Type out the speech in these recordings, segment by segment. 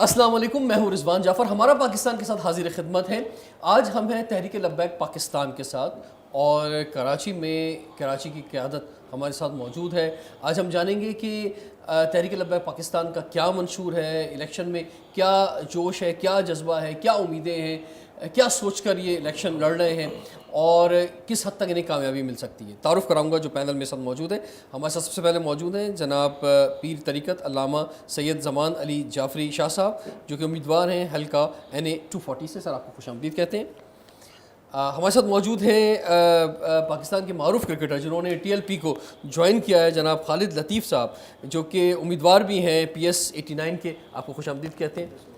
السلام علیکم، میں ہوں رضوان جعفر. ہمارا پاکستان کے ساتھ حاضر خدمت ہے. آج ہم ہیں تحریک لبیک پاکستان کے ساتھ اور کراچی کی قیادت ہمارے ساتھ موجود ہے. آج ہم جانیں گے کہ تحریک لبیک پاکستان کا کیا منشور ہے، الیکشن میں کیا جوش ہے، کیا جذبہ ہے، کیا امیدیں ہیں، کیا سوچ کر یہ الیکشن لڑ رہے ہیں اور کس حد تک انہیں کامیابی مل سکتی ہے. تعارف کراؤں گا جو پینل میں ساتھ موجود ہے. ہمارے ساتھ سب سے پہلے موجود ہیں جناب پیر طریقت علامہ سید زمان علی جعفری شاہ صاحب، جو کہ امیدوار ہیں حلقہ NA 240 سے. سر آپ کو خوش آمدید کہتے ہیں. ہمارے ساتھ موجود ہیں پاکستان کے معروف کرکٹر جنہوں نے TLP کو جوائن کیا ہے، جناب خالد لطیف صاحب، جو کہ امیدوار بھی ہیں PS 89 کے. آپ کو خوش آمدید کہتے ہیں.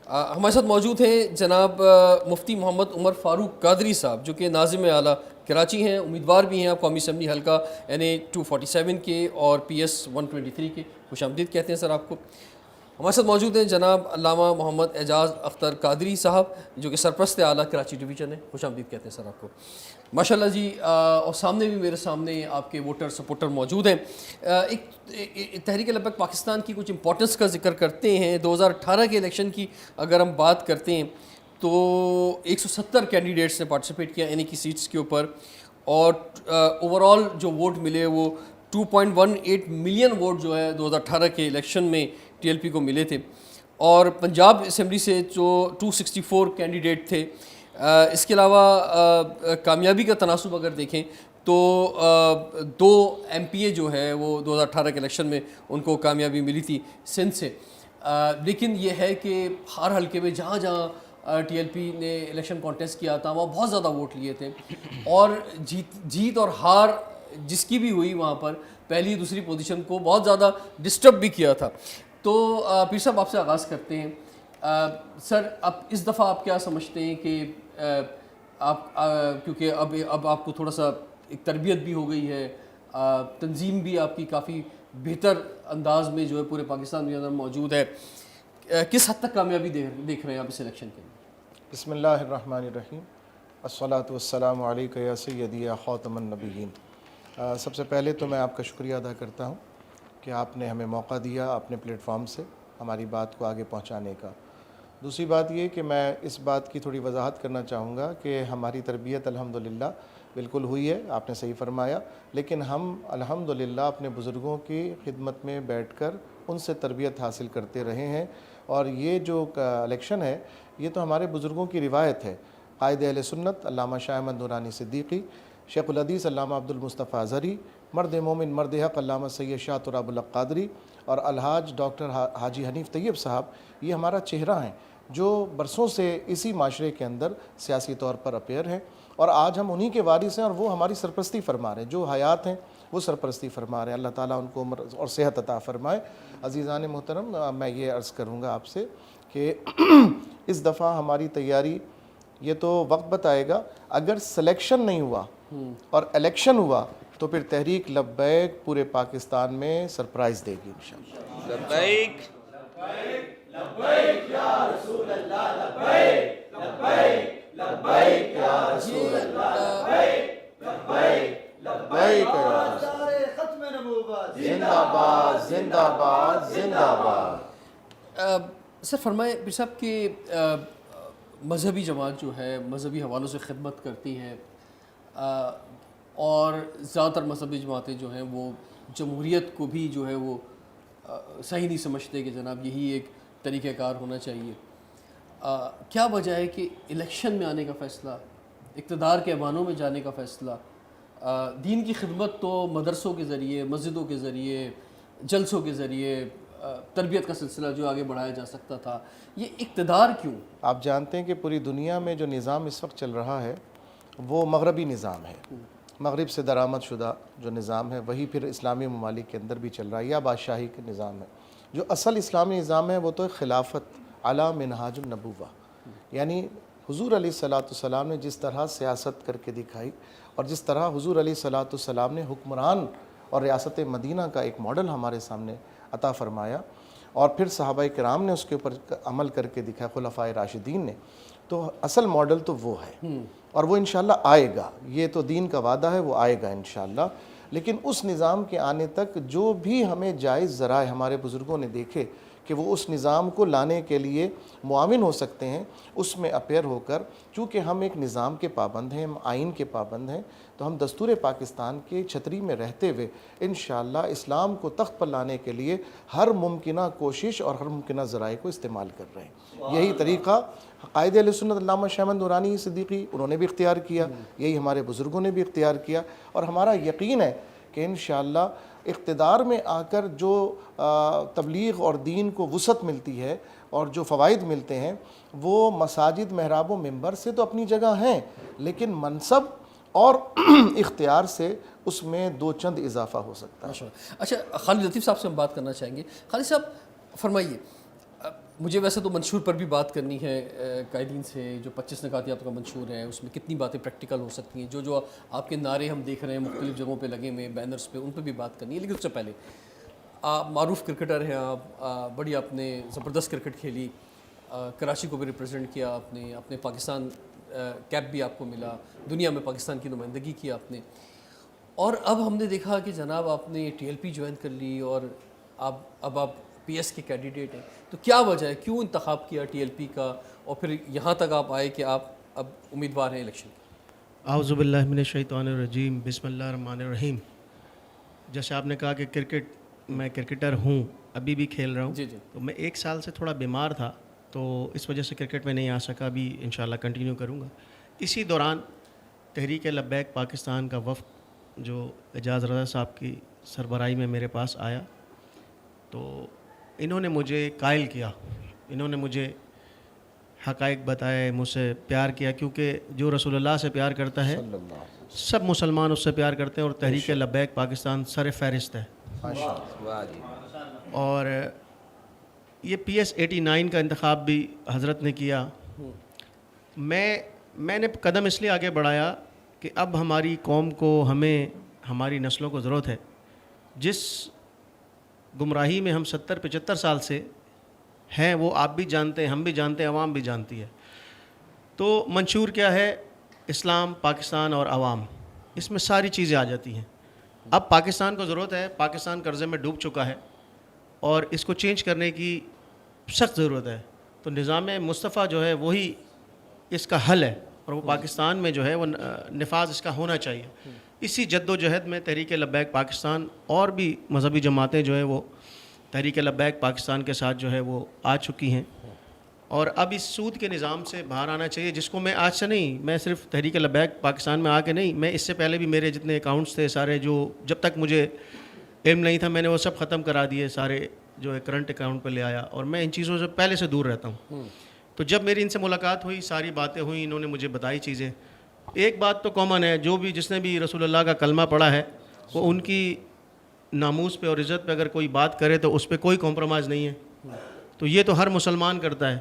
ہمارے ساتھ موجود ہیں جناب مفتی محمد عمر فاروق قادری صاحب، جو کہ ناظم اعلیٰ کراچی ہیں، امیدوار بھی ہیں آپ قومی اسمبلی حلقہ NA 247 کے اور PS 123 کے. خوش آمدید کہتے ہیں سر آپ کو. ہمارے ساتھ موجود ہیں جناب علامہ محمد اعجاز اختر قادری صاحب، جو کہ سرپرست اعلیٰ کراچی ڈویژن ہے. خوش آمدید کہتے ہیں سر آپ کو. ماشاءاللہ جی. اور سامنے بھی میرے سامنے آپ کے ووٹر سپورٹر موجود ہیں. ایک تحریک لبیک پاکستان کی کچھ امپورٹنس کا ذکر کرتے ہیں. 2018 کے الیکشن کی اگر ہم بات کرتے ہیں تو 170 کینڈیڈیٹس نے پارٹیسپیٹ کیا NA کی سیٹس کے اوپر، اور اوور آل جو ووٹ ملے وہ 2.18 ملین ووٹ جو ہے 2018 کے الیکشن میں TLP کو ملے تھے. اور پنجاب اسمبلی سے جو 264 کینڈیڈیٹ تھے. اس کے علاوہ کامیابی کا تناسب اگر دیکھیں تو 2 MPA جو ہے وہ 2018 کے الیکشن میں ان کو کامیابی ملی تھی سندھ سے. لیکن یہ ہے کہ ہر حلقے میں جہاں جہاں TLP نے الیکشن کانٹیسٹ کیا تھا وہاں بہت زیادہ ووٹ لیے تھے، اور جیت اور ہار جس کی بھی ہوئی وہاں پر پہلی دوسری پوزیشن کو بہت زیادہ ڈسٹرب بھی کیا تھا. تو پیر صاحب آپ سے آغاز کرتے ہیں. سر اب اس دفعہ آپ کیا سمجھتے ہیں کہ آپ کیونکہ اب آپ کو تھوڑا سا ایک تربیت بھی ہو گئی ہے، تنظیم بھی آپ کی کافی بہتر انداز میں جو ہے پورے پاکستان میں اندر موجود ہے، کس حد تک کامیابی دیکھ رہے ہیں آپ اس الیکشن کے لیے؟ بسم اللہ الرحمن الرحیم. الصلاۃ والسلام علیک یا سیدی یا خاتم النبیین. سب سے پہلے تو میں آپ کا شکریہ ادا کرتا ہوں کہ آپ نے ہمیں موقع دیا اپنے پلیٹ فارم سے ہماری بات کو آگے پہنچانے کا. دوسری بات یہ کہ میں اس بات کی تھوڑی وضاحت کرنا چاہوں گا کہ ہماری تربیت الحمدللہ بالکل ہوئی ہے، آپ نے صحیح فرمایا، لیکن ہم الحمدللہ اپنے بزرگوں کی خدمت میں بیٹھ کر ان سے تربیت حاصل کرتے رہے ہیں. اور یہ جو الیکشن ہے یہ تو ہمارے بزرگوں کی روایت ہے. قائد اہل سنت علامہ شاہ احمد نورانی صدیقی، شیخ الحدیث علامہ عبد المصطفیٰ اظہری، مرد مومن مرد حق علامہ سید شاہ تراب الحق قادری اور الحاج ڈاکٹر حاجی حنیف طیب صاحب، یہ ہمارا چہرہ ہیں جو برسوں سے اسی معاشرے کے اندر سیاسی طور پر اپیئر ہیں، اور آج ہم انہی کے وارث ہیں اور وہ ہماری سرپرستی فرما رہے ہیں. جو حیات ہیں وہ سرپرستی فرما رہے ہیں. اللہ تعالیٰ ان کو عمر اور صحت عطا فرمائے. عزیزان محترم، میں یہ عرض کروں گا آپ سے کہ اس دفعہ ہماری تیاری یہ تو وقت بتائے گا. اگر سلیکشن نہیں ہوا اور الیکشن ہوا تو پھر تحریک لبیک پورے پاکستان میں سرپرائز دے گی انشاءاللہ. لبیک لبیک یا رسول اللہ، لبیک لبیک لبیک یا رسول اللہ، لبیک لبیک لبیک یا رسول اللہ. ختم نبوت زندہ باد زندہ باد زندہ باد. سر فرمائیں پیر صاحب کہ مذہبی جماعت جو ہے مذہبی حوالوں سے خدمت کرتی ہے، اور زیادہ تر مذہبی جماعتیں جو ہیں وہ جمہوریت کو بھی جو ہے وہ صحیح نہیں سمجھتے کہ جناب یہی ایک طریقہ کار ہونا چاہیے. کیا وجہ ہے کہ الیکشن میں آنے کا فیصلہ، اقتدار کے ایوانوں میں جانے کا فیصلہ، دین کی خدمت تو مدرسوں کے ذریعے، مسجدوں کے ذریعے، جلسوں کے ذریعے، تربیت کا سلسلہ جو آگے بڑھایا جا سکتا تھا، یہ اقتدار کیوں؟ آپ جانتے ہیں کہ پوری دنیا میں جو نظام اس وقت چل رہا ہے وہ مغربی نظام ہے. مغرب سے درآمد شدہ جو نظام ہے وہی پھر اسلامی ممالک کے اندر بھی چل رہا ہے، یا بادشاہی کا نظام ہے. جو اصل اسلامی نظام ہے وہ تو خلافت علی منہاج النبوہ، یعنی حضور علیہ الصلوۃ والسلام نے جس طرح سیاست کر کے دکھائی اور جس طرح حضور علیہ الصلوۃ والسلام نے حکمران اور ریاست مدینہ کا ایک ماڈل ہمارے سامنے عطا فرمایا، اور پھر صحابہ کرام نے اس کے اوپر عمل کر کے دکھایا، خلفائے راشدین نے. تو اصل ماڈل تو وہ ہے اور وہ انشاءاللہ آئے گا. یہ تو دین کا وعدہ ہے، وہ آئے گا انشاءاللہ. لیکن اس نظام کے آنے تک جو بھی ہمیں جائز ذرائع ہمارے بزرگوں نے دیکھے کہ وہ اس نظام کو لانے کے لیے معاون ہو سکتے ہیں، اس میں اپیئر ہو کر، چونکہ ہم ایک نظام کے پابند ہیں، ہم آئین کے پابند ہیں، تو ہم دستور پاکستان کے چھتری میں رہتے ہوئے انشاءاللہ اسلام کو تخت پر لانے کے لیے ہر ممکنہ کوشش اور ہر ممکنہ ذرائع کو استعمال کر رہے ہیں۔ یہی طریقہ قائد اہل سنت علامہ شاہ احمد نورانی صدیقی انہوں نے بھی اختیار کیا، یہی ہمارے بزرگوں نے بھی اختیار کیا، اور ہمارا یقین ہے کہ انشاءاللہ اقتدار میں آ کر جو تبلیغ اور دین کو وسعت ملتی ہے اور جو فوائد ملتے ہیں وہ مساجد، محراب و منبر سے تو اپنی جگہ ہیں، لیکن منصب اور اختیار سے اس میں دو چند اضافہ ہو سکتا ہے۔ اچھا، خالد لطیف صاحب سے ہم بات کرنا چاہیں گے۔ خالد صاحب فرمائیے، مجھے ویسے تو منشور پر بھی بات کرنی ہے قائدین سے، جو 25 نکات آپ کا منشور ہے اس میں کتنی باتیں پریکٹیکل ہو سکتی ہیں، جو آپ کے نعرے ہم دیکھ رہے ہیں مختلف جگہوں پہ لگے ہوئے بینرز پہ، ان پہ بھی بات کرنی ہے، لیکن اس سے پہلے آپ معروف کرکٹر ہیں، آپ بڑی آپ نے زبردست کرکٹ کھیلی، کراچی کو بھی ریپرزینٹ کیا آپ نے، اپنے پاکستان کیپ بھی آپ کو ملا، دنیا میں پاکستان کی نمائندگی کی آپ نے، اور اب ہم نے دیکھا کہ جناب آپ نے ٹی ایل پی جوائن کر لی اور اب آپ پی ایس کے کینڈیڈیٹ ہیں، تو کیا وجہ ہے، کیوں انتخاب کیا ٹی ایل پی کا، اور پھر یہاں تک آپ آئے کہ آپ اب امیدوار ہیں الیکشن کے؟ اعوذ باللہ من الشیطان الرجیم، بسم اللہ الرحمن الرحیم۔ جیسے آپ نے کہا کہ کرکٹ، میں کرکٹر ہوں، ابھی بھی کھیل رہا ہوں، جی جی، تو میں 1 سال سے تھوڑا بیمار تھا، تو اس وجہ سے کرکٹ میں نہیں آ سکا، ابھی انشاءاللہ کنٹینیو کروں گا۔ اسی دوران تحریک لبیک پاکستان کا وفد جو اعجاز رضا صاحب کی سربراہی میں میرے پاس آیا، تو انہوں نے مجھے قائل کیا، انہوں نے مجھے حقائق بتائے، مجھ سے پیار کیا، کیونکہ جو رسول اللہ سے پیار کرتا ہے سب مسلمان اس سے پیار کرتے ہیں، اور تحریک لبیک پاکستان سر فہرست ہے۔ اور یہ پی ایس 89 کا انتخاب بھی حضرت نے کیا۔ میں نے قدم اس لیے آگے بڑھایا کہ اب ہماری قوم کو، ہمیں، ہماری نسلوں کو ضرورت ہے، جس گمراہی میں ہم 70-75 سال سے ہیں وہ آپ بھی جانتے ہیں، ہم بھی جانتے ہیں، عوام بھی جانتی ہے۔ تو منشور کیا ہے؟ اسلام، پاکستان اور عوام، اس میں ساری چیزیں آ جاتی ہیں۔ اب پاکستان کو ضرورت ہے، پاکستان قرضے میں ڈوب چکا ہے اور اس کو چینج کرنے کی سخت ضرورت ہے، تو نظام مصطفیٰ جو ہے وہی اس کا حل ہے، اور وہ پاکستان میں جو ہے وہ نفاذ اس کا ہونا چاہیے۔ اسی جد و جہد میں تحریک لبیک پاکستان اور بھی مذہبی جماعتیں جو ہیں وہ تحریک لبیک پاکستان کے ساتھ جو ہے وہ آ چکی ہیں، اور اب اس سود کے نظام سے باہر آنا چاہیے، جس کو میں آج سے نہیں، میں صرف تحریک لبیک پاکستان میں آ کے نہیں، میں اس سے پہلے بھی میرے جتنے اکاؤنٹس تھے سارے، جو جب تک مجھے علم نہیں تھا میں نے وہ سب ختم کرا دیے، سارے جو ہے کرنٹ اکاؤنٹ پہ لے آیا، اور میں ان چیزوں سے پہلے سے دور رہتا ہوں۔ تو جب میری ان سے ملاقات ہوئی، ساری باتیں ہوئیں، انہوں نے مجھے بتائی چیزیں۔ ایک بات تو کامن ہے، جو بھی جس نے بھی رسول اللہ کا کلمہ پڑھا ہے وہ ان کی ناموس پہ اور عزت پہ اگر کوئی بات کرے تو اس پہ کوئی کمپرومائز نہیں ہے، تو یہ تو ہر مسلمان کرتا ہے۔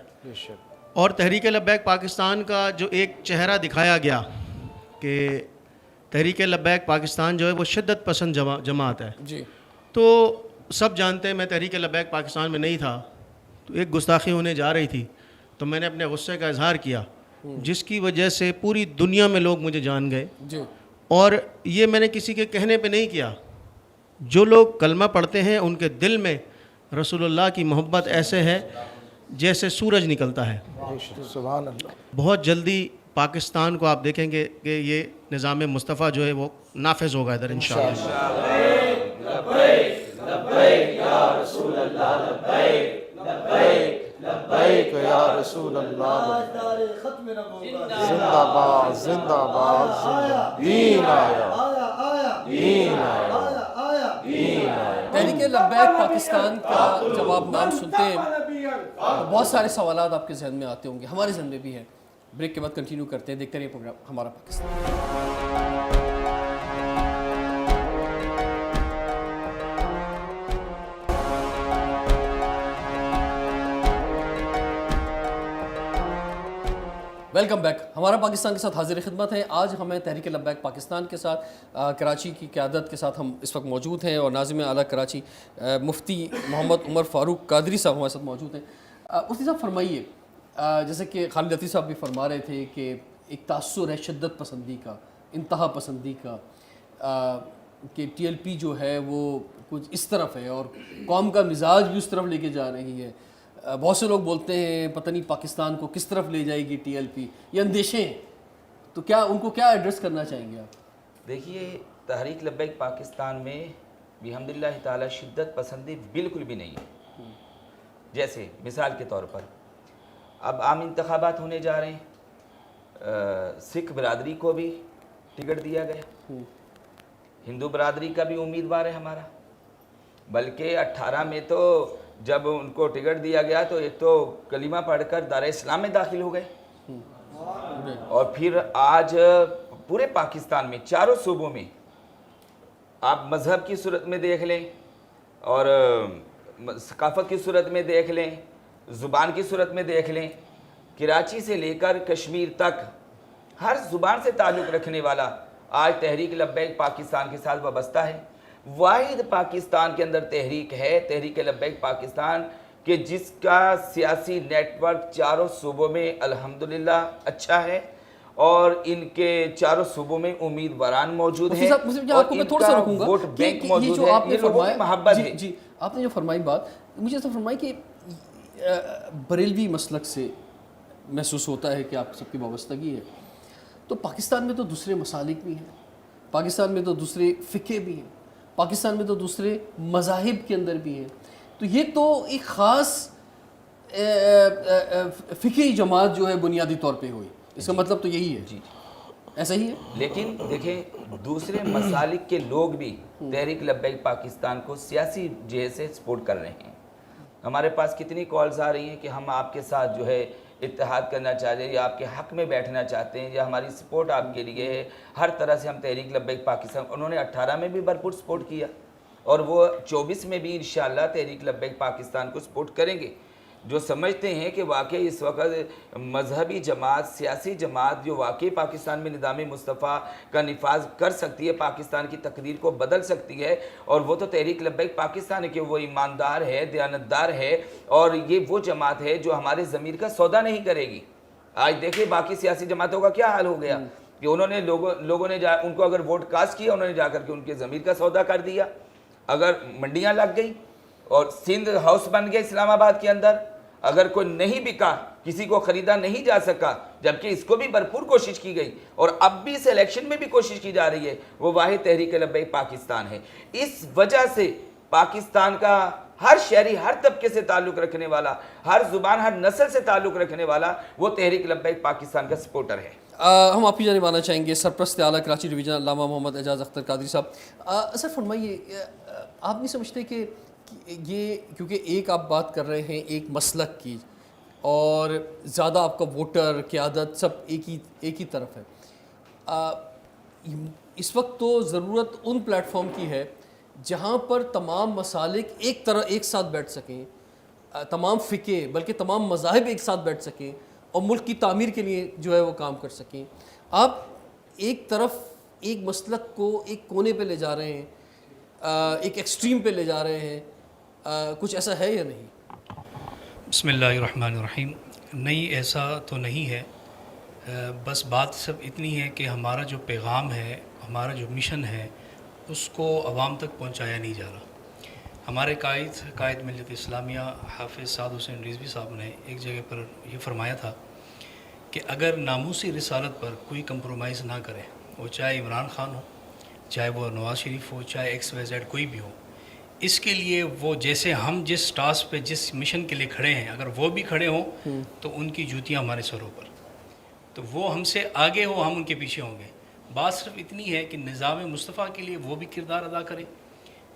اور تحریک لبیک پاکستان کا جو ایک چہرہ دکھایا گیا کہ تحریک لبیک پاکستان جو ہے وہ شدت پسند جماعت ہے، جی، تو سب جانتے ہیں میں تحریک لبیک پاکستان میں نہیں تھا، تو ایک گستاخی ہونے جا رہی تھی، تو میں نے اپنے غصے کا اظہار کیا، جس کی وجہ سے پوری دنیا میں لوگ مجھے جان گئے۔ جی، اور یہ میں نے کسی کے کہنے پہ نہیں کیا، جو لوگ کلمہ پڑھتے ہیں ان کے دل میں رسول اللہ کی محبت ایسے ہے جیسے سورج نکلتا ہے۔ سبحان اللہ۔ بہت جلدی پاکستان کو آپ دیکھیں گے کہ یہ نظام مصطفیٰ جو ہے وہ نافذ ہوگا ادھر انشاءاللہ۔ لبیک یا رسول اللہ، زندہ باد، زندہ باد، دین آیا، دین آیا، دین آیا۔ تحریک لبیک پاکستان کا جب آپ نام سنتے ہیں تو بہت سارے سوالات آپ کے ذہن میں آتے ہوں گے، ہمارے ذہن میں بھی ہیں۔ بریک کے بعد کنٹینیو کرتے ہیں، دیکھتے رہیے پروگرام ہمارا پاکستان۔ ویلکم بیک، ہمارا پاکستان کے ساتھ حاضر خدمت ہے۔ آج ہمیں تحریک لبیک پاکستان کے ساتھ کراچی کی قیادت کے ساتھ ہم اس وقت موجود ہیں، اور ناظم اعلیٰ کراچی مفتی محمد عمر فاروق قادری صاحب ہمارے ساتھ موجود ہیں۔ مفتی صاحب فرمائیے، جیسے کہ خالد لطیف صاحب بھی فرما رہے تھے کہ ایک تاثر ہے شدت پسندی کا، انتہا پسندی کا، کہ ٹی ایل پی جو ہے وہ کچھ اس طرف ہے اور قوم کا مزاج بھی اس طرف لے کے جا رہی ہے. بہت سے لوگ بولتے ہیں پتہ نہیں پاکستان کو کس طرف لے جائے گی ٹی ایل پی, یہ اندیشے ہیں, تو کیا ان کو کیا ایڈریس کرنا چاہیں گے آپ؟ دیکھیے تحریک لبیک پاکستان میں بحمداللہ تعالی شدت پسندی بالکل بھی نہیں ہے. جیسے مثال کے طور پر اب عام انتخابات ہونے جا رہے ہیں, سکھ برادری کو بھی ٹکٹ دیا گیا, ہندو برادری کا بھی امیدوار ہے ہمارا, بلکہ 18 میں تو جب ان کو ٹکٹ دیا گیا تو ایک تو کلمہ پڑھ کر دار اسلام میں داخل ہو گئے, اور پھر آج پورے پاکستان میں چاروں صوبوں میں آپ مذہب کی صورت میں دیکھ لیں اور ثقافت کی صورت میں دیکھ لیں, زبان کی صورت میں دیکھ لیں, کراچی سے لے کر کشمیر تک ہر زبان سے تعلق رکھنے والا آج تحریک لبیک پاکستان کے ساتھ وابستہ ہے. واحد پاکستان کے اندر تحریک ہے, تحریک لبیک پاکستان, کہ جس کا سیاسی نیٹ ورک چاروں صوبوں میں الحمدللہ اچھا ہے, اور ان کے چاروں صوبوں میں امیدواران موجود ہیں, اور ان کا ووٹ بینک موجود ہے, یہ لوگوں کی محبت ہے. جی آپ نے جو فرمائی بات, مجھے ایسا فرمائی کہ بریلوی مسلک سے محسوس ہوتا ہے کہ آپ سب کی وابستگی ہے, تو پاکستان میں تو دوسرے مسالک بھی ہیں, پاکستان میں تو دوسرے فقہ بھی ہیں, پاکستان میں تو دوسرے مذاہب کے اندر بھی ہیں, تو یہ تو ایک خاص فقہی جماعت جو ہے بنیادی طور پہ ہوئی, اس کا مطلب تو یہی ہے. جی ایسا ہی ہے. لیکن دیکھیں دوسرے مسالک کے لوگ بھی تحریک لبیک پاکستان کو سیاسی جہت سے سپورٹ کر رہے ہیں. ہمارے پاس کتنی کالز آ رہی ہیں کہ ہم آپ کے ساتھ جو ہے اتحاد کرنا چاہتے ہیں, یا آپ کے حق میں بیٹھنا چاہتے ہیں, یا ہماری سپورٹ آپ کے لیے ہے. ہر طرح سے ہم تحریک لبیک پاکستان, انہوں نے 18 میں بھی بھرپور سپورٹ کیا, اور وہ 24 میں بھی انشاءاللہ تحریک لبیک پاکستان کو سپورٹ کریں گے. جو سمجھتے ہیں کہ واقعی اس وقت مذہبی جماعت, سیاسی جماعت جو واقعی پاکستان میں نظام مصطفیٰ کا نفاذ کر سکتی ہے, پاکستان کی تقدیر کو بدل سکتی ہے, اور وہ تو تحریک لبیک پاکستان ہے, کہ وہ ایماندار ہے, دیانتدار ہے, اور یہ وہ جماعت ہے جو ہمارے ضمیر کا سودا نہیں کرے گی. آج دیکھیں باقی سیاسی جماعتوں کا کیا حال ہو گیا, کہ انہوں نے لوگوں نے ان کو اگر ووٹ کاسٹ کیا, انہوں نے جا کر کے ان کے ضمیر کا سودا کر دیا. اگر منڈیاں لگ گئی اور سندھ ہاؤس بن گیا اسلام آباد کے اندر, اگر کوئی نہیں بکا, کسی کو خریدا نہیں جا سکا, جبکہ اس کو بھی بھرپور کوشش کی گئی, اور اب بھی اس الیکشن میں بھی کوشش کی جا رہی ہے, وہ واحد تحریک لبیک پاکستان ہے. اس وجہ سے پاکستان کا ہر شہری, ہر طبقے سے تعلق رکھنے والا, ہر زبان, ہر نسل سے تعلق رکھنے والا, وہ تحریک لبیک پاکستان کا سپورٹر ہے. ہم آپ کی جانب آنا چاہیں گے سرپرست اعلیٰ کراچی ڈویژن علامہ محمد اعجاز اختر قادری صاحب. سر فرمائیے, آپ نہیں سمجھتے کہ یہ کیونکہ ایک آپ بات کر رہے ہیں ایک مسلک کی, اور زیادہ آپ کا ووٹر قیادت سب ایک ہی طرف ہے, اس وقت تو ضرورت ان پلیٹ فارم کی ہے جہاں پر تمام مسالک ایک ساتھ بیٹھ سکیں, تمام فقہ بلکہ تمام مذاہب ایک ساتھ بیٹھ سکیں, اور ملک کی تعمیر کے لیے جو ہے وہ کام کر سکیں. آپ ایک طرف ایک مسلک کو ایک کونے پہ لے جا رہے ہیں, ایک ایکسٹریم پہ لے جا رہے ہیں, کچھ ایسا ہے یا نہیں؟ بسم اللہ الرحمن الرحیم. نہیں, ایسا تو نہیں ہے, بس بات سب اتنی ہے کہ ہمارا جو پیغام ہے, ہمارا جو مشن ہے, اس کو عوام تک پہنچایا نہیں جا رہا. ہمارے قائد ملت اسلامیہ حافظ سعد حسین رضوی صاحب نے ایک جگہ پر یہ فرمایا تھا کہ اگر ناموسی رسالت پر کوئی کمپرومائز نہ کرے, وہ چاہے عمران خان ہو, چاہے وہ نواز شریف ہو, چاہے XYZ کوئی بھی ہو, اس کے لیے وہ جیسے ہم جس ٹاسک پہ جس مشن کے لیے کھڑے ہیں, اگر وہ بھی کھڑے ہوں تو ان کی جوتیاں ہمارے سروں پر, تو وہ ہم سے آگے ہو, ہم ان کے پیچھے ہوں گے. بات صرف اتنی ہے کہ نظام مصطفیٰ کے لیے وہ بھی کردار ادا کریں.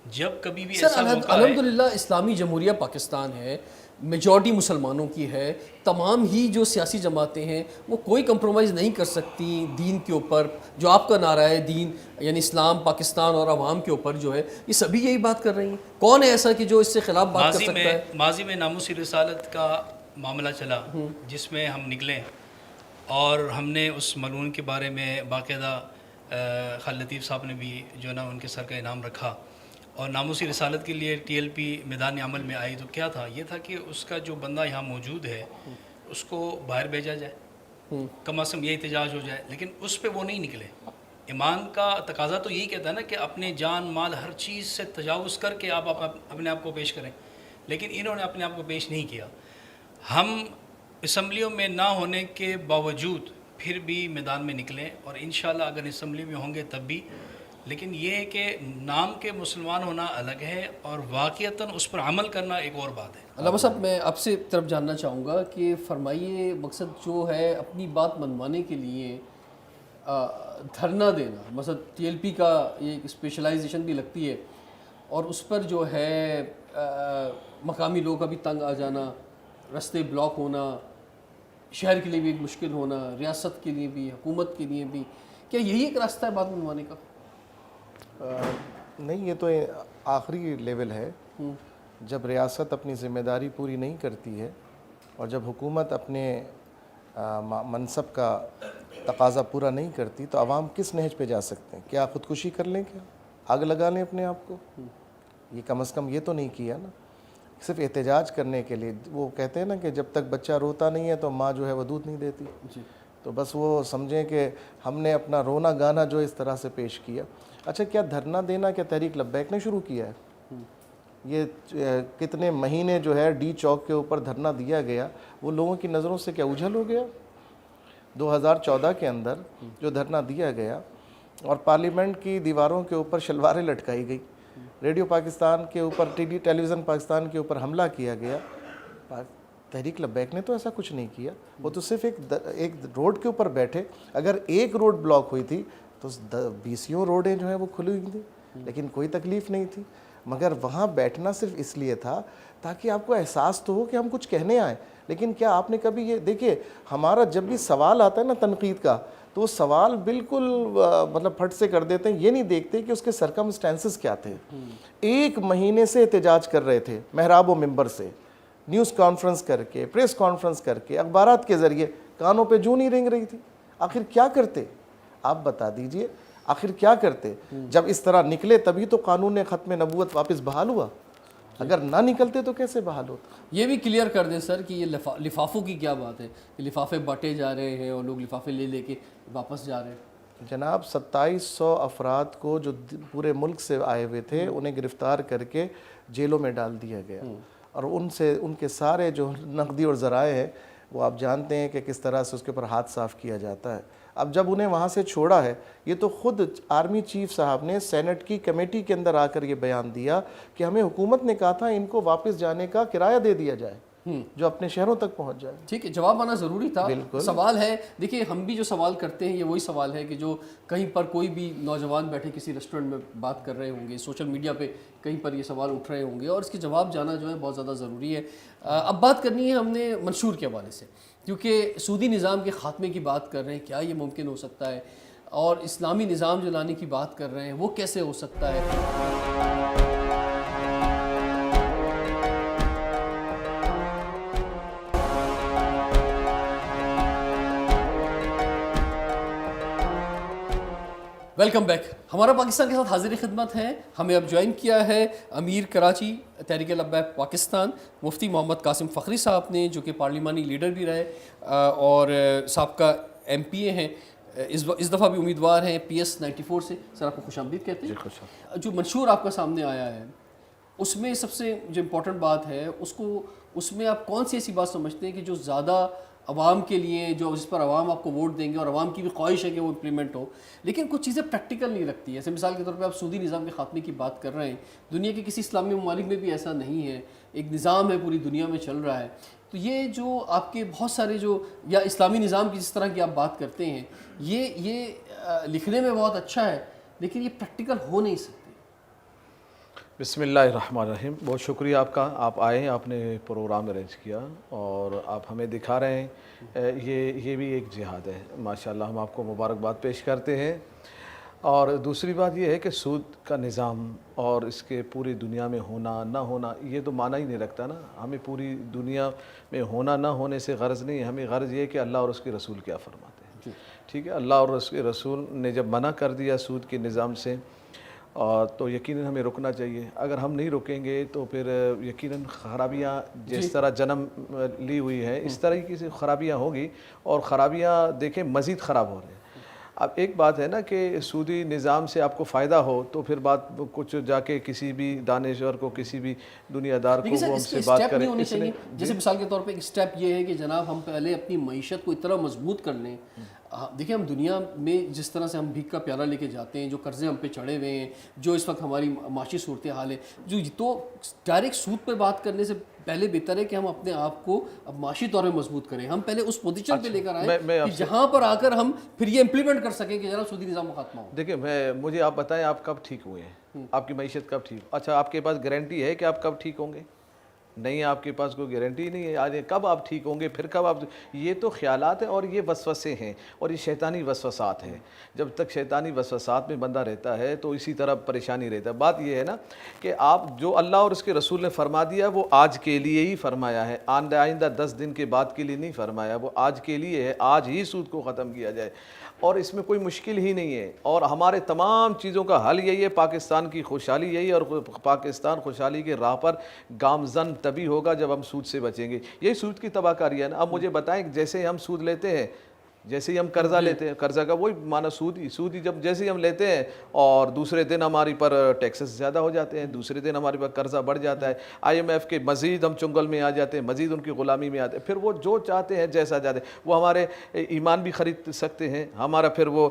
جب کبھی بھی ایسا موقع ہے, الحمدللہ اسلامی جمہوریہ پاکستان ہے, میجورٹی مسلمانوں کی ہے, تمام ہی جو سیاسی جماعتیں ہیں وہ کوئی کمپرومائز نہیں کر سکتی دین کے اوپر. جو آپ کا نعرہ ہے دین یعنی اسلام, پاکستان اور عوام کے اوپر جو ہے, یہ سبھی یہی بات کر رہی ہیں. کون ہے ایسا کہ جو اس سے خلاف بات کر سکتا ہے؟ ماضی میں ناموسی رسالت کا معاملہ چلا, جس میں ہم نکلے اور ہم نے اس ملعون کے بارے میں باقاعدہ خالد لطیف صاحب نے بھی جو ہے نا ان کے سر کا انعام رکھا, اور ناموسی رسالت کے لیے TLP میدان عمل میں آئی. تو کیا تھا, یہ تھا کہ اس کا جو بندہ یہاں موجود ہے اس کو باہر بھیجا جائے, کم از کم یہ احتجاج ہو جائے. لیکن اس پہ وہ نہیں نکلے, ایمان کا تقاضا تو یہی کہتا ہے نا کہ اپنے جان مال ہر چیز سے تجاوز کر کے آپ اپنے آپ کو پیش کریں، لیکن انہوں نے اپنے آپ کو پیش نہیں کیا۔ ہم اسمبلیوں میں نہ ہونے کے باوجود پھر بھی میدان میں نکلیں، اور انشاءاللہ اگر اسمبلی میں ہوں گے تب بھی، لیکن یہ ہے کہ نام کے مسلمان ہونا الگ ہے اور واقعتاً اس پر عمل کرنا ایک اور بات ہے۔ علامہ صاحب میں آپ سے طرف جاننا چاہوں گا کہ فرمائیے، مقصد جو ہے اپنی بات منوانے کے لیے دھرنا دینا، مثلا ٹی ایل پی کا یہ ایک اسپیشلائزیشن بھی لگتی ہے، اور اس پر جو ہے مقامی لوگوں کا بھی تنگ آ جانا، رستے بلاک ہونا، شہر کے لیے بھی ایک مشکل ہونا، ریاست کے لیے بھی، حکومت کے لیے بھی، کیا یہی ایک راستہ ہے بات منوانے کا؟ نہیں، یہ تو آخری لیول ہے۔ جب ریاست اپنی ذمہ داری پوری نہیں کرتی ہے اور جب حکومت اپنے منصب کا تقاضا پورا نہیں کرتی تو عوام کس نہج پہ جا سکتے ہیں؟ کیا خودکشی کر لیں؟ کیا آگ لگا لیں اپنے آپ کو؟ یہ کم از کم یہ تو نہیں کیا نا، صرف احتجاج کرنے کے لیے۔ وہ کہتے ہیں نا کہ جب تک بچہ روتا نہیں ہے تو ماں جو ہے وہ دودھ نہیں دیتی۔ تو بس وہ سمجھیں کہ ہم نے اپنا رونا گانا جو اس طرح سے پیش کیا۔ اچھا، کیا دھرنا دینا کیا تحریک لبیک نے شروع کیا ہے؟ یہ کتنے مہینے جو ہے ڈی چوک کے اوپر دھرنا دیا گیا، وہ لوگوں کی نظروں سے کیا اوجھل ہو گیا؟ 2014 کے اندر جو دھرنا دیا گیا اور پارلیمنٹ کی دیواروں کے اوپر شلواریں لٹکائی گئی، ریڈیو پاکستان کے اوپر، ٹی ویژن پاکستان کے اوپر حملہ کیا گیا، تحریک لبیک نے تو ایسا کچھ نہیں کیا۔ وہ تو صرف ایک روڈ کے اوپر بیٹھے، اگر ایک روڈ بلاک ہوئی تھی تو 20 روڈیں جو ہیں وہ کھلی ہوئی تھیں، لیکن کوئی تکلیف نہیں تھی۔ مگر وہاں بیٹھنا صرف اس لیے تھا تاکہ آپ کو احساس تو ہو کہ ہم کچھ کہنے آئیں۔ لیکن کیا آپ نے کبھی یہ دیکھیے، ہمارا جب بھی سوال آتا ہے نا تنقید کا، تو وہ سوال بالکل مطلب پھٹ سے کر دیتے ہیں، یہ نہیں دیکھتے کہ اس کے سرکمسٹینسز کیا تھے۔ 1 مہینے سے احتجاج کر رہے تھے، محراب و منبر سے، نیوز کانفرنس کر کے، پریس کانفرنس کر کے، اخبارات کے ذریعے، کانوں پہ جوں نہیں رینگ رہی تھی۔ آخر کیا کرتے؟ آپ بتا دیجئے، آخر کیا کرتے؟ جب اس طرح نکلے تبھی تو قانون ختم نبوت واپس بحال ہوا، اگر نہ نکلتے تو کیسے بحال ہوتا؟ یہ بھی کلیئر کر دیں سر کہ یہ لفافوں کی کیا بات ہے کہ لفافے بانٹے جا رہے ہیں اور لوگ لفافے لے لے کے واپس جا رہے ہیں؟ جناب 2700 افراد کو جو پورے ملک سے آئے ہوئے تھے انہیں گرفتار کر کے جیلوں میں ڈال دیا گیا، اور ان کے سارے جو نقدی اور ذرائع ہیں وہ آپ جانتے ہیں کہ کس طرح سے اس کے اوپر ہاتھ صاف کیا جاتا ہے۔ اب جب انہیں وہاں سے چھوڑا ہے، یہ تو خود آرمی چیف صاحب نے سینٹ کی کمیٹی کے اندر آ کر یہ بیان دیا کہ ہمیں حکومت نے کہا تھا ان کو واپس جانے کا کرایہ دے دیا جائے جو اپنے شہروں تک پہنچ جائے۔ ٹھیک ہے، جواب آنا ضروری تھا۔ بالکل سوال ہے، دیکھیے ہم بھی جو سوال کرتے ہیں یہ وہی سوال ہے کہ جو کہیں پر کوئی بھی نوجوان بیٹھے کسی ریسٹورنٹ میں بات کر رہے ہوں گے، سوشل میڈیا پہ کہیں پر یہ سوال اٹھ رہے ہوں گے، اور اس کے جواب جانا جو ہے بہت زیادہ ضروری ہے۔ اب بات کرنی ہے ہم نے منشور کے حوالے سے، کیونکہ سودی نظام کے خاتمے کی بات کر رہے ہیں، کیا یہ ممکن ہو سکتا ہے؟ اور اسلامی نظام جو لانے کی بات کر رہے ہیں وہ کیسے ہو سکتا ہے؟ Welcome back. ہمارا پاکستان کے ساتھ حاضر خدمت ہیں، ہمیں اب جوائن کیا ہے امیر کراچی تحریک لبیک پاکستان مفتی محمد قاسم فخری صاحب نے، جو کہ پارلیمانی لیڈر بھی رہے اور سابقہ ایم پی اے ہیں، اس دفعہ بھی امیدوار ہیں PS 94 سے۔ سر آپ کو خوش آمدید کہتے ہیں۔ جو منشور آپ کا سامنے آیا ہے اس میں سب سے جو امپورٹنٹ بات ہے اس میں آپ کون سی ایسی بات سمجھتے ہیں کہ جو زیادہ عوام کے لیے، جو جس پر عوام آپ کو ووٹ دیں گے اور عوام کی بھی خواہش ہے کہ وہ امپلیمنٹ ہو، لیکن کچھ چیزیں پریکٹیکل نہیں لگتی ہیں؟ جیسے مثال کے طور پہ آپ سودی نظام کے خاتمے کی بات کر رہے ہیں، دنیا کے کسی اسلامی ممالک میں بھی ایسا نہیں ہے، ایک نظام ہے پوری دنیا میں چل رہا ہے۔ تو یہ جو آپ کے بہت سارے جو یا اسلامی نظام کی جس طرح کی آپ بات کرتے ہیں، یہ لکھنے میں بہت اچھا ہے لیکن یہ پریکٹیکل ہو نہیں سکتے۔ بسم اللہ الرحمن الرحیم۔ بہت شکریہ آپ کا، آپ آئے ہیں، آپ نے پروگرام ارینج کیا اور آپ ہمیں دکھا رہے ہیں، یہ بھی ایک جہاد ہے۔ ماشاءاللہ ہم آپ کو مبارکباد پیش کرتے ہیں۔ اور دوسری بات یہ ہے کہ سود کا نظام اور اس کے پوری دنیا میں ہونا نہ ہونا یہ تو معنی ہی نہیں رکھتا نا۔ ہمیں پوری دنیا میں ہونا نہ ہونے سے غرض نہیں ہے، ہمیں غرض یہ ہے کہ اللہ اور اس کے رسول کیا فرماتے ہیں۔ ٹھیک ہے، اللہ اور اس کے رسول نے جب منع کر دیا سود کے نظام سے تو یقیناً ہمیں رکنا چاہیے۔ اگر ہم نہیں رکیں گے تو پھر یقیناً خرابیاں جس طرح جنم لی ہوئی ہے اس طرح کی خرابیاں ہوگی، اور خرابیاں دیکھیں مزید خراب ہو رہے ہیں۔ اب ایک بات ہے نا کہ سودی نظام سے آپ کو فائدہ ہو تو پھر بات کچھ جا کے کسی بھی دانشور کو کسی بھی دنیا دار کو لیکن سر وہ ہم اس سے کے بات اسٹیپ کریں نہیں ہونے اس لیے چاہیے، جیسے مثال کے طور پہ ایک اسٹیپ یہ ہے کہ جناب ہم پہلے اپنی معیشت کو اتنا مضبوط کر لیں. دیکھیں ہم دنیا میں جس طرح سے ہم بھیک کا پیالہ لے کے جاتے ہیں، جو قرضے ہم پہ چڑھے ہوئے ہیں، جو اس وقت ہماری معاشی صورتحال ہے، تو ڈائریکٹ سود پہ بات کرنے سے پہلے بہتر ہے کہ ہم اپنے آپ کو اب معاشی طور پہ مضبوط کریں. ہم پہلے اس پوزیشن پہ لے کر آئیں کہ جہاں پر آ کر ہم پھر یہ امپلیمنٹ کر سکیں کہ جناب سودی نظام کا خاتمہ ہو. دیکھیں مجھے آپ بتائیں آپ کب ٹھیک ہوئے ہیں، آپ کی معیشت کب ٹھیک؟ اچھا آپ کے پاس گارنٹی ہے کہ آپ کب ٹھیک ہوں گے؟ نہیں، آپ کے پاس کوئی گارنٹی نہیں ہے. آج کب آپ ٹھیک ہوں گے، پھر کب آپ، یہ تو خیالات ہیں اور یہ وسوسے ہیں اور یہ شیطانی وسوسات ہیں. جب تک شیطانی وسوسات میں بندہ رہتا ہے تو اسی طرح پریشانی رہتا ہے. بات یہ ہے نا کہ آپ جو اللہ اور اس کے رسول نے فرما دیا وہ آج کے لیے ہی فرمایا ہے، آئندہ 10 دن کے بعد کے لیے نہیں فرمایا، وہ آج کے لیے ہے. آج ہی سود کو ختم کیا جائے اور اس میں کوئی مشکل ہی نہیں ہے. اور ہمارے تمام چیزوں کا حل یہی ہے، پاکستان کی خوشحالی یہی ہے اور پاکستان خوشحالی کے راہ پر گامزن تبھی ہوگا جب ہم سود سے بچیں گے. یہی سود کی تباہ کاری ہے نا. اب مجھے بتائیں جیسے ہم سود لیتے ہیں، جیسے ہی ہم قرضہ لیتے ہیں، قرضہ کا وہی معنی سود ہی جب جیسے ہی ہم لیتے ہیں اور دوسرے دن ہماری پر ٹیکسز زیادہ ہو جاتے ہیں، دوسرے دن ہمارے پر قرضہ بڑھ جاتا ہے، IMF کے مزید ہم چنگل میں آ جاتے ہیں، مزید ان کی غلامی میں آتے ہیں. پھر وہ جو چاہتے ہیں جیسا چاہتے ہیں وہ ہمارے ایمان بھی خرید سکتے ہیں، ہمارا پھر وہ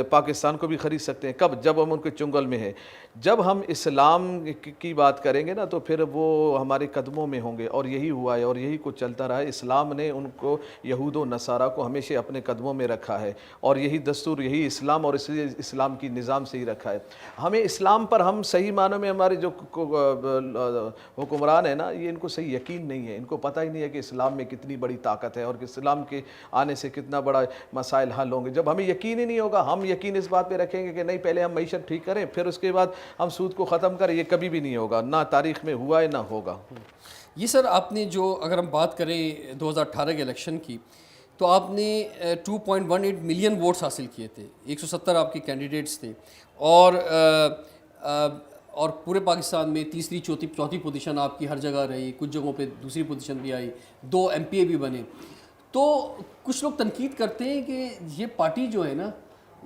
پاکستان کو بھی خرید سکتے ہیں. کب؟ جب ہم ان کے چنگل میں ہیں. جب ہم اسلام کی بات کریں گے نا تو پھر وہ ہمارے قدموں میں ہوں گے اور یہی ہوا ہے اور یہی کچھ چلتا رہا ہے. اسلام نے ان کو یہود و نصارہ کو ہمیشہ اپنے قدموں میں رکھا ہے اور یہی دستور، یہی اسلام اور اس لیے اسلام کی نظام سے ہی رکھا ہے. ہمیں اسلام پر ہم صحیح معنوں میں ہمارے جو حکمران ہیں نا یہ ان کو صحیح یقین نہیں ہے، ان کو پتہ ہی نہیں ہے کہ اسلام میں کتنی بڑی طاقت ہے اور کہ اسلام کے آنے سے کتنا بڑا مسائل حل ہوں گے. جب ہمیں یقین ہی نہیں ہوگا، ہم یقین اس بات پہ رکھیں گے کہ نہیں پہلے ہم معیشت ٹھیک کریں پھر اس کے بعد ہم سود کو ختم کریں، یہ کبھی بھی نہیں ہوگا، نہ تاریخ میں ہوا ہے نہ ہوگا. یہ سر آپ نے جو اگر ہم بات کریں 2018 کے الیکشن کی تو آپ نے 2.18 ملین ووٹس حاصل کیے تھے، 170 آپ کے کینڈیڈیٹس تھے اور پورے پاکستان میں تیسری چوتھی پوزیشن آپ کی ہر جگہ رہی، کچھ جگہوں پہ دوسری پوزیشن بھی آئی، 2 MPA بھی بنے. تو کچھ لوگ تنقید کرتے ہیں کہ یہ پارٹی جو ہے نا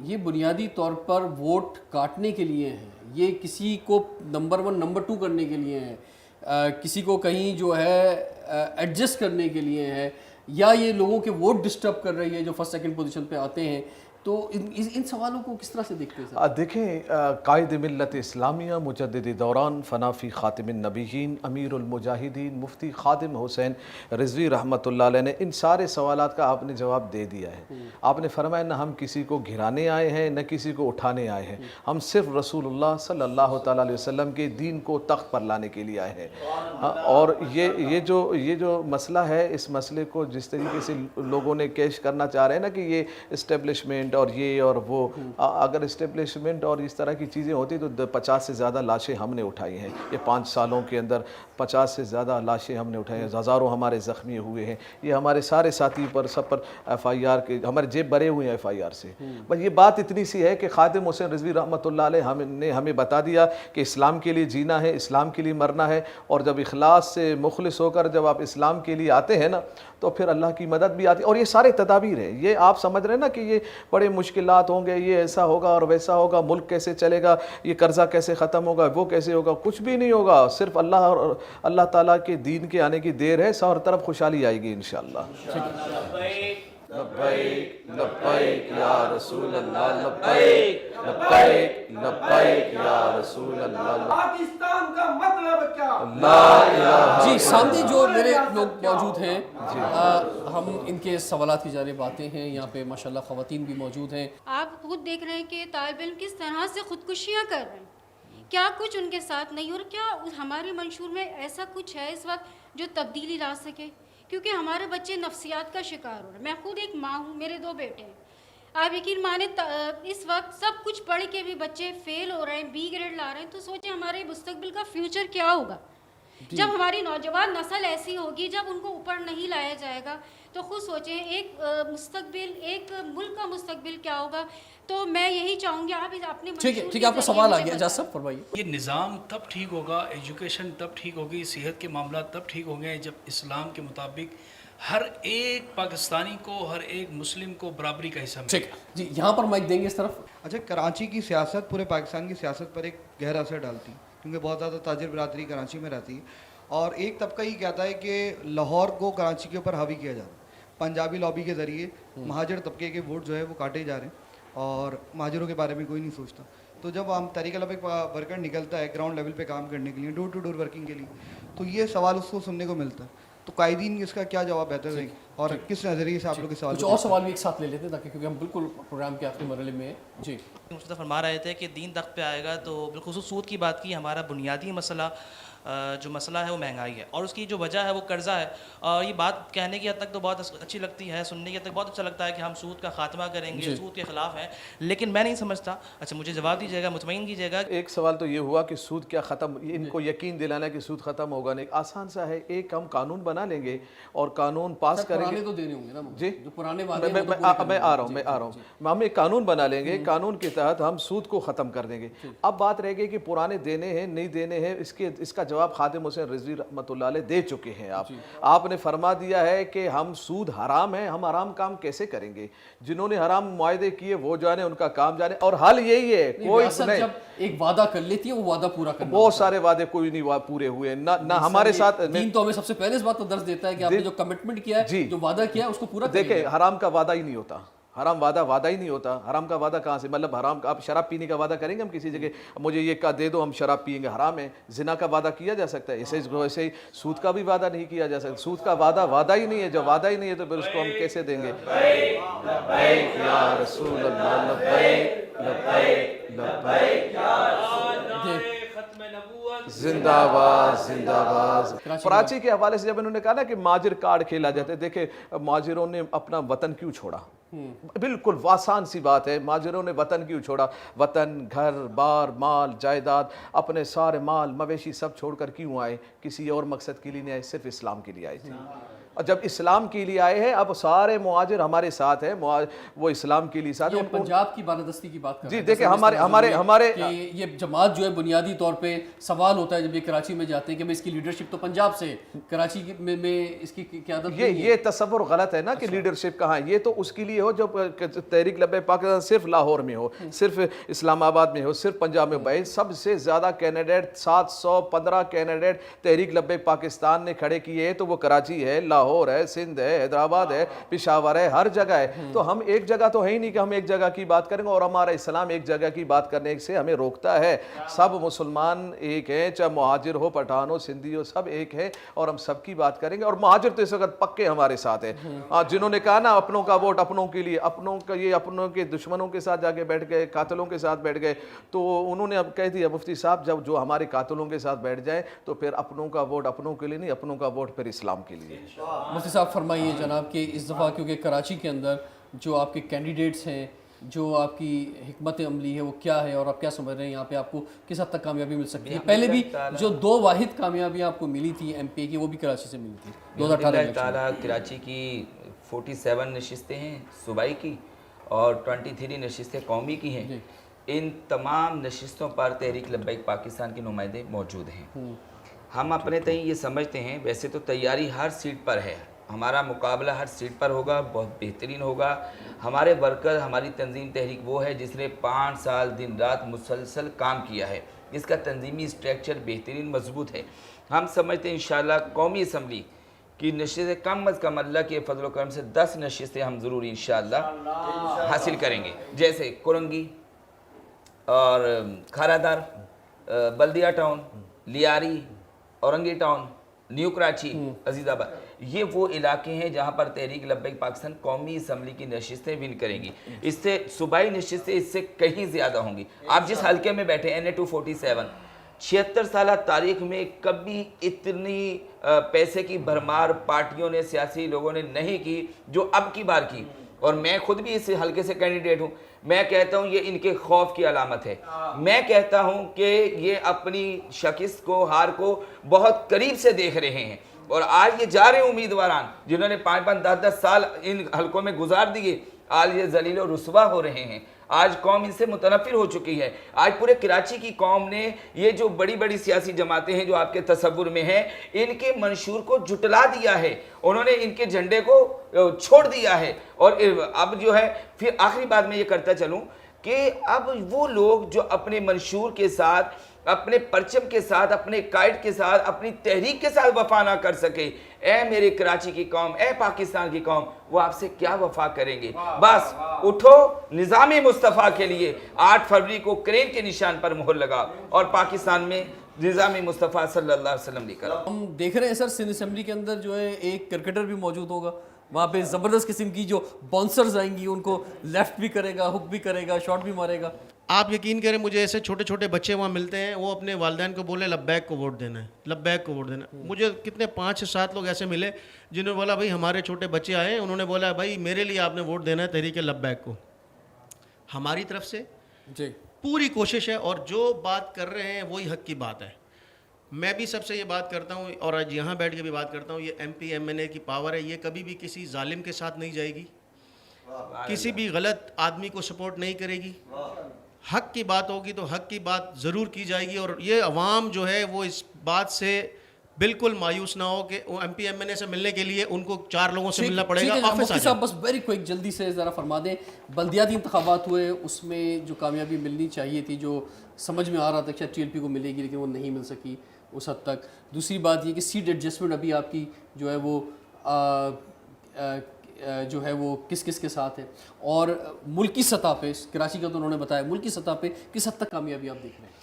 یہ بنیادی طور پر ووٹ کاٹنے کے لیے ہیں، یہ کسی کو نمبر 1 نمبر 2 کرنے کے لیے ہیں، کسی کو کہیں جو ہے ایڈجسٹ کرنے کے لیے ہے، یا یہ لوگوں کے ووٹ ڈسٹرب کر رہی ہے جو فرسٹ سیکنڈ پوزیشن پہ آتے ہیں. تو ان سوالوں کو کس طرح سے دیکھتے ہیں سر؟ دیکھیں قائد ملت اسلامیہ مجدد دوران فنافی خاتم النبیین امیر المجاہدین مفتی خادم حسین رضوی رحمۃ اللہ علیہ نے ان سارے سوالات کا آپ نے جواب دے دیا ہے. آپ نے فرمایا نہ ہم کسی کو گھرانے آئے ہیں نہ کسی کو اٹھانے آئے ہیں، ہم صرف رسول اللہ صلی اللہ تعالیٰ علیہ وسلم کے دین کو تخت پر لانے کے لیے آئے ہیں. اور یہ جو مسئلہ ہے، اس مسئلے کو جس طریقے سے لوگوں نے کیش کرنا چاہ رہے ہیں نا کہ یہ اسٹیبلشمنٹ اور یہ اور وہ، اگر اسٹیبلشمنٹ اور اس طرح کی چیزیں ہوتی تو 50 سے زیادہ لاشیں ہم نے اٹھائی ہیں. یہ 5 سالوں کے اندر 50 سے زیادہ لاشیں ہم نے اٹھائی ہیں، ہزاروں ہمارے زخمی ہوئے ہیں. یہ ہمارے سارے ساتھی پر سب پر FIR کے ہمارے جیب بھرے ہوئے ہیں FIR سے. بس یہ بات اتنی سی ہے کہ خادم حسین رضوی رحمۃ اللہ علیہ نے ہمیں بتا دیا کہ اسلام کے لیے جینا ہے، اسلام کے لیے مرنا ہے. اور جب اخلاص سے مخلص ہو کر جب آپ اسلام کے لیے آتے ہیں نا تو پھر اللہ کی مدد بھی آتی ہے. اور یہ سارے تدابیر ہیں، یہ آپ سمجھ رہے ہیں نا کہ یہ بڑے مشکلات ہوں گے، یہ ایسا ہوگا اور ویسا ہوگا، ملک کیسے چلے گا، یہ قرضہ کیسے ختم ہوگا، وہ کیسے ہوگا، کچھ بھی نہیں ہوگا. صرف اللہ تعالیٰ کے دین کے آنے کی دیر ہے، ہر طرف خوشحالی آئے گی انشاءاللہ. لبیک لبیک یا رسول اللہ، لبیک لبیک لبیک یا رسول اللہ. پاکستان کا مطلب کیا؟ لا الہ جی سامنے جو میرے لوگ موجود ہیں، ہم ان کے سوالات کی جانب آتے ہیں. یہاں پہ ماشاءاللہ خواتین بھی موجود ہیں. آپ خود دیکھ رہے ہیں کہ طالب علم کس طرح سے خودکشیاں کر رہے ہیں، کیا کچھ ان کے ساتھ نہیں، اور کیا ہمارے منشور میں ایسا کچھ ہے اس وقت جو تبدیلی لا سکے، کیونکہ ہمارے بچے نفسیات کا شکار ہو رہے ہیں. میں خود ایک ماں ہوں، میرے 2 بیٹے ہیں. آپ یقین مانیں اس وقت سب کچھ پڑھ کے بھی بچے فیل ہو رہے ہیں، B گریڈ لا رہے ہیں. تو سوچیں ہمارے مستقبل کا فیوچر کیا ہوگا جب ہماری نوجوان نسل ایسی ہوگی، جب ان کو اوپر نہیں لایا جائے گا. تو خود سوچیں ایک مستقبل، ایک ملک کا مستقبل کیا ہوگا. تو میں یہی چاہوں گی آپ اپنے ٹھیک ہے آپ کا سوال آ گیا، اجازت صاحب فرمائیے. یہ نظام تب ٹھیک ہوگا، ایجوکیشن تب ٹھیک ہوگی، صحت کے معاملات تب ٹھیک ہوں گے جب اسلام کے مطابق ہر ایک پاکستانی کو، ہر ایک مسلم کو برابری کا حصہ ملے. ٹھیک جی، یہاں پر مائک دیں گے اس طرف. اچھا، کراچی کی سیاست پورے پاکستان کی سیاست پر ایک گہرا اثر ڈالتی ہے کیونکہ بہت زیادہ تاجر برادری کراچی میں رہتی ہے، اور ایک طبقہ یہ کہتا ہے کہ لاہور کو کراچی کے اوپر حاوی کیا جاتا ہے. پنجابی لابی کے ذریعے مہاجر طبقے کے ووٹ جو ہے وہ کاٹے جا رہے ہیں اور مہاجروں کے بارے میں کوئی نہیں سوچتا. تو جب ہم تحریک لبیک ورکر نکلتا ہے گراؤنڈ لیول پہ کام کرنے کے لیے، ڈور ٹو ڈور ورکنگ کے لیے، تو یہ سوال اس کو سننے کو ملتا ہے. تو قائدین اس کا کیا جواب بہتر رہے گا اور کس نظریے سے آپ لوگ کے سوال؟ کچھ اور سوال بھی ایک ساتھ لے لیتے ہیں تاکہ، کیونکہ ہم بالکل پروگرام کے آخری مرحلے میں ہیں. جی مصطفیٰ فرما رہے تھے کہ دین تخت پہ آئے گا تو بالخصوص سود کی بات کی. ہمارا بنیادی مسئلہ جو مسئلہ ہے وہ مہنگائی ہے، اور اس کی جو وجہ ہے وہ قرضہ ہے. اور یہ بات کہنے کی حد تک تو بہت اچھی لگتی ہے، سننے کی حد تک بہت اچھا لگتا ہے کہ ہم سود کا خاتمہ کریں گے، سود کے خلاف ہیں، لیکن میں نہیں سمجھتا. اچھا مجھے جواب دیجیے گا، مطمئن کیجیے گا. ایک سوال تو یہ ہوا کہ سود کیا ختم، ان کو یقین دلانا کہ سود ختم ہوگا نہیں. آسان سا ہے، ایک ہم قانون بنا لیں گے اور قانون پاس کریں گے. تو دینے ہوں گے نا جی، جو پرانے وعدے ہیں میں آ رہا ہوں. ہم ایک قانون بنا لیں گے، قانون کے تحت ہم سود کو ختم کر دیں گے. اب بات رہ گئی کہ پرانے دینے ہیں نہیں دینے ہیں، اس کا جواب خادم حسین رضوی رحمۃ اللہ علیہ دے چکے ہیں. آپ نے فرما دیا ہے کہ ہم سود حرام ہے، ہم حرام کام کیسے کریں گے؟ جنہوں نے حرام معاہدے کیے وہ جانے، ان کا کام جانے. اور حل یہی ہے، کوئی نہیں، جب ایک وعدہ کر لیتی ہے وہ وعدہ پورا کرنا. بہت سارے وعدے کوئی نہیں پورے ہوئے، نہ ہمارے ساتھ. دین تو ہمیں سب سے پہلے اس بات کو درس دیتا ہے کہ آپ نے جو کمٹمنٹ کیا ہے، جو وعدہ کیا ہے، اس کو پورا کریں. دیکھیں، حرام کا وعدہ ہی نہیں ہوتا، حرام وعدہ ہی نہیں ہوتا. حرام کا وعدہ کہاں سے؟ مطلب حرام کا، آپ شراب پینے کا وعدہ کریں گے ہم کسی جگہ، مجھے یہ کا دے دو ہم شراب پیئیں گے، حرام ہے. زنا کا وعدہ کیا جا سکتا ہے، ایسے ہی سود کا بھی وعدہ نہیں کیا جا سکتا. سود کا وعدہ ہی نہیں ہے. جب وعدہ ہی نہیں ہے تو پھر اس کو ہم کیسے دیں گے؟ لبیک یا رسول اللہ، لبیک لبیک لبیک زندہ باد زندہ باد. کراچی کے حوالے سے جب انہوں نے کہا نا کہ مہاجر کارڈ کھیلا جاتا ہے، دیکھیں مہاجروں نے اپنا وطن کیوں چھوڑا؟ بالکل آسان سی بات ہے، مہاجروں نے وطن کیوں چھوڑا؟ وطن، گھر بار، مال جائیداد، اپنے سارے مال مویشی سب چھوڑ کر کیوں آئے؟ کسی اور مقصد کے لیے نہیں آئے، صرف اسلام کے لیے آئے تھے. اور جب اسلام کے لیے آئے ہیں، اب سارے مہاجر ہمارے ساتھ ہیں، وہ اسلام کے لیے ساتھ ہیں. پنجاب کی بالادستی کی بات کر رہے ہیں. جی دیکھیں، ہمارے یہ جماعت جو ہے بنیادی طور پہ سوال ہوتا ہے جب یہ کراچی میں جاتے ہیں کہ اس کی لیڈرشپ تو پنجاب سے، کراچی میں اس کی قیادت. یہ تصور غلط ہے نا کہ لیڈرشپ کہاں ہے. یہ تو اس کے لیے ہو جو تحریک لبیک پاکستان صرف لاہور میں ہو، صرف اسلام آباد میں ہو، صرف پنجاب میں ہو. سب سے زیادہ کینڈیڈیٹ 715 کینڈیڈیٹ تحریک لبیک پاکستان نے کھڑے کیے ہیں، تو وہ کراچی ہے، لاہور ہے، سندھ ہے، حیدرآباد ہے، پشاور ہے، ہر جگہ ہے. تو ہم ایک جگہ تو ہے ہی نہیں کہ ہم ایک جگہ کی بات کریں گے، اور ہمارا اسلام ایک جگہ کی بات کرنے سے ہمیں روکتا ہے. سب مسلمان ایک ہیں، چاہے مہاجر ہو، پٹھان ہو، سندھی ہو، سب ایک ہے، اور ہم سب کی بات کریں گے. اور مہاجر تو اس وقت پکے ہمارے ساتھ ہیں. جنہوں نے کہا نا اپنوں کا ووٹ اپنوں کے لیے، اپنوں کا یہ اپنوں کے دشمنوں کے ساتھ جا کے بیٹھ گئے، قاتلوں کے ساتھ بیٹھ گئے، تو انہوں نے اب کہہ دیا مفتی صاحب جب جو ہمارے قاتلوں کے ساتھ بیٹھ جائیں تو پھر اپنوں کا ووٹ اپنوں کے لیے نہیں، اپنوں کا ووٹ پھر اسلام کے لیے. مفتی صاحب فرمائیے جناب کہ اس دفعہ کیونکہ کراچی کے اندر جو آپ کے کینڈیڈیٹس ہیں، جو آپ کی حکمت عملی ہے وہ کیا ہے، اور آپ کیا سمجھ رہے ہیں یہاں پہ آپ کو کس حد تک کامیابی مل سکتی ہے؟ پہلے بھی جو 2 واحد کامیابیاں آپ کو ملی تھی ایم پی کی، وہ بھی کراچی سے ملی تھی 2018 میں. کراچی کی 47 نشستیں ہیں صوبائی کی اور 23 نشستیں قومی کی ہیں. ان تمام نشستوں پر تحریک لبیک پاکستان کے نمائندے موجود ہیں. ہم اپنے تئیں یہ سمجھتے ہیں، ویسے تو تیاری ہر سیٹ پر ہے، ہمارا مقابلہ ہر سیٹ پر ہوگا، بہت بہترین ہوگا. ہمارے ورکر، ہماری تنظیم تحریک وہ ہے جس نے 5 سال دن رات مسلسل کام کیا ہے. اس کا تنظیمی اسٹرکچر بہترین مضبوط ہے. ہم سمجھتے ہیں انشاءاللہ قومی اسمبلی کی نشستیں کم از کم اللہ کے فضل و کرم سے 10 نشستیں ہم ضرور انشاءاللہ حاصل کریں گے، جیسے کرنگی اور Kharadar, Baldia town, Lyari, Orangi town, new Karachi, Azizabad. یہ وہ علاقے ہیں جہاں پر تحریک لبیک پاکستان قومی اسمبلی کی نشستیں ون کریں گی. اس سے صوبائی نشستیں اس سے کہیں زیادہ ہوں گی. آپ جس حلقے میں بیٹھے NA 247، 76 سالہ تاریخ میں کبھی اتنی پیسے کی بھرمار پارٹیوں نے، سیاسی لوگوں نے نہیں کی جو اب کی بار کی. اور میں خود بھی اس حلقے سے کینڈیڈیٹ ہوں. میں کہتا ہوں یہ ان کے خوف کی علامت ہے. میں کہتا ہوں کہ یہ اپنی شکست کو، ہار کو بہت قریب سے دیکھ رہے ہیں. اور آج یہ جا رہے ہیں امیدواران جنہوں نے 5-5 10-10 سال ان حلقوں میں گزار دیے، آج یہ ذلیل و رسوا ہو رہے ہیں. آج قوم ان سے متنفر ہو چکی ہے. آج پورے کراچی کی قوم نے یہ جو بڑی بڑی سیاسی جماعتیں ہیں جو آپ کے تصور میں ہیں, ان کے منشور کو جھٹلا دیا ہے, انہوں نے ان کے جھنڈے کو چھوڑ دیا ہے. اور اب جو ہے پھر آخری بات میں یہ کرتا چلوں کہ اب وہ لوگ جو اپنے منشور کے ساتھ, اپنے پرچم کے ساتھ, اپنے قائد کے ساتھ, اپنی تحریک کے ساتھ وفا نہ کر سکے, اے میرے کراچی کی قوم, اے پاکستان کی قوم, وہ آپ سے کیا وفا کریں گے؟ بس اٹھو, نظام مصطفیٰ کے لیے 8 فروری کو کرین کے نشان پر مہر لگا اور پاکستان میں نظام مصطفیٰ صلی اللہ علیہ وسلم لے کر. ہم دیکھ رہے ہیں سر سندھ اسمبلی کے اندر جو ہے ایک کرکٹر بھی موجود ہوگا, وہاں پہ زبردست قسم کی جو باؤنسرز آئیں گی, ان کو لیفٹ بھی کرے گا, ہک بھی کرے گا, شاٹ بھی مارے گا. آپ یقین کریں مجھے ایسے چھوٹے چھوٹے بچے وہاں ملتے ہیں, وہ اپنے والدین کو بولے لبیک کو ووٹ دینا ہے, لبیک کو ووٹ دینا ہے. مجھے کتنے 5 سے 7 لوگ ایسے ملے جنہوں نے بولا بھائی ہمارے چھوٹے بچے آئے ہیں, انہوں نے بولا بھائی میرے لیے آپ نے ووٹ دینا ہے تحریک لبیک کو. ہماری طرف سے جی پوری کوشش ہے, اور جو بات کر رہے ہیں وہی حق کی بات ہے. میں بھی سب سے یہ بات کرتا ہوں اور آج یہاں بیٹھ کے بھی بات کرتا ہوں, یہ ایم پی ایم این اے کی پاور ہے, یہ کبھی بھی کسی ظالم کے ساتھ نہیں جائے گی, کسی بھی غلط آدمی کو سپورٹ نہیں کرے گی. حق کی بات ہوگی تو حق کی بات ضرور کی جائے گی. اور یہ عوام جو ہے وہ اس بات سے بالکل مایوس نہ ہو کہ وہ ایم پی ایم این اے سے ملنے کے لیے ان کو 4 لوگوں سے ملنا پڑے گا. مفتی صاحب بس ویری کوئک جلدی سے ذرا فرما دیں, بلدیاتی انتخابات ہوئے, اس میں جو کامیابی ملنی چاہیے تھی, جو سمجھ میں آ رہا تھا کہ ٹی ایل پی کو ملے گی, لیکن وہ نہیں مل سکی اس حد تک. دوسری بات یہ کہ سیٹ ایڈجسٹمنٹ ابھی آپ کی جو ہے وہ جو ہے وہ کس کس کے ساتھ ہے, اور ملکی سطح پہ, کراچی کا تو انہوں نے بتایا, ملکی سطح پہ کس حد تک کامیابی آپ دیکھ رہے ہیں؟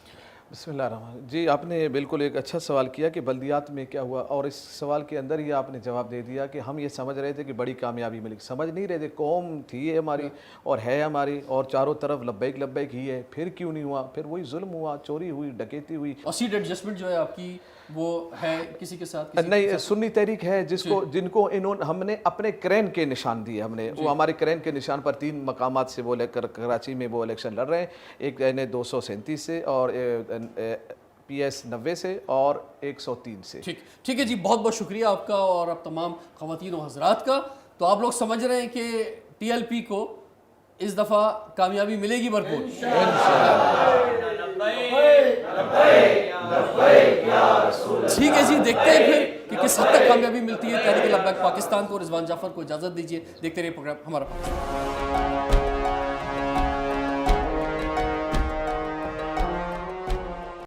بسم اللہ الرحمن. جی آپ نے بالکل ایک اچھا سوال کیا کہ بلدیات میں کیا ہوا, اور اس سوال کے اندر ہی آپ نے جواب دے دیا کہ ہم یہ سمجھ رہے تھے کہ بڑی کامیابی ملی, سمجھ نہیں رہے تھے. قوم تھی یہ ہماری اور ہے ہماری, اور چاروں طرف لبیک لبیک ہی ہے, پھر کیوں نہیں ہوا, پھر وہی ظلم ہوا, چوری ہوئی, ڈکیتی ہوئی. اور سیٹ ایڈجسٹمنٹ جو ہے آپ کی وہ ہے کسی کے ساتھ نہیں, سنی تحریک ہے جن کو ہم نے اپنے کرین کے نشان دیے, ہم نے وہ ہمارے کرین کے نشان پر 3 مقامات سے وہ لے کر کراچی میں وہ الیکشن لڑ رہے ہیں. ایک این 237 سے, اور پی ایس 90 سے, اور 103 سے. ٹھیک ہے جی, بہت بہت شکریہ آپ کا اور آپ تمام خواتین و حضرات کا. تو آپ لوگ سمجھ رہے ہیں کہ ٹی ایل پی کو اس دفعہ کامیابی ملے گی بھرپور. ٹھیک ہے جی, دیکھتے ہیں پھر کہ کس حد تک کامیابی ملتی ہے تحریک لبیک پاکستان کو. رضوان جعفر کو اجازت دیجیے, دیکھتے رہیے پروگرام ہمارا پاکستان.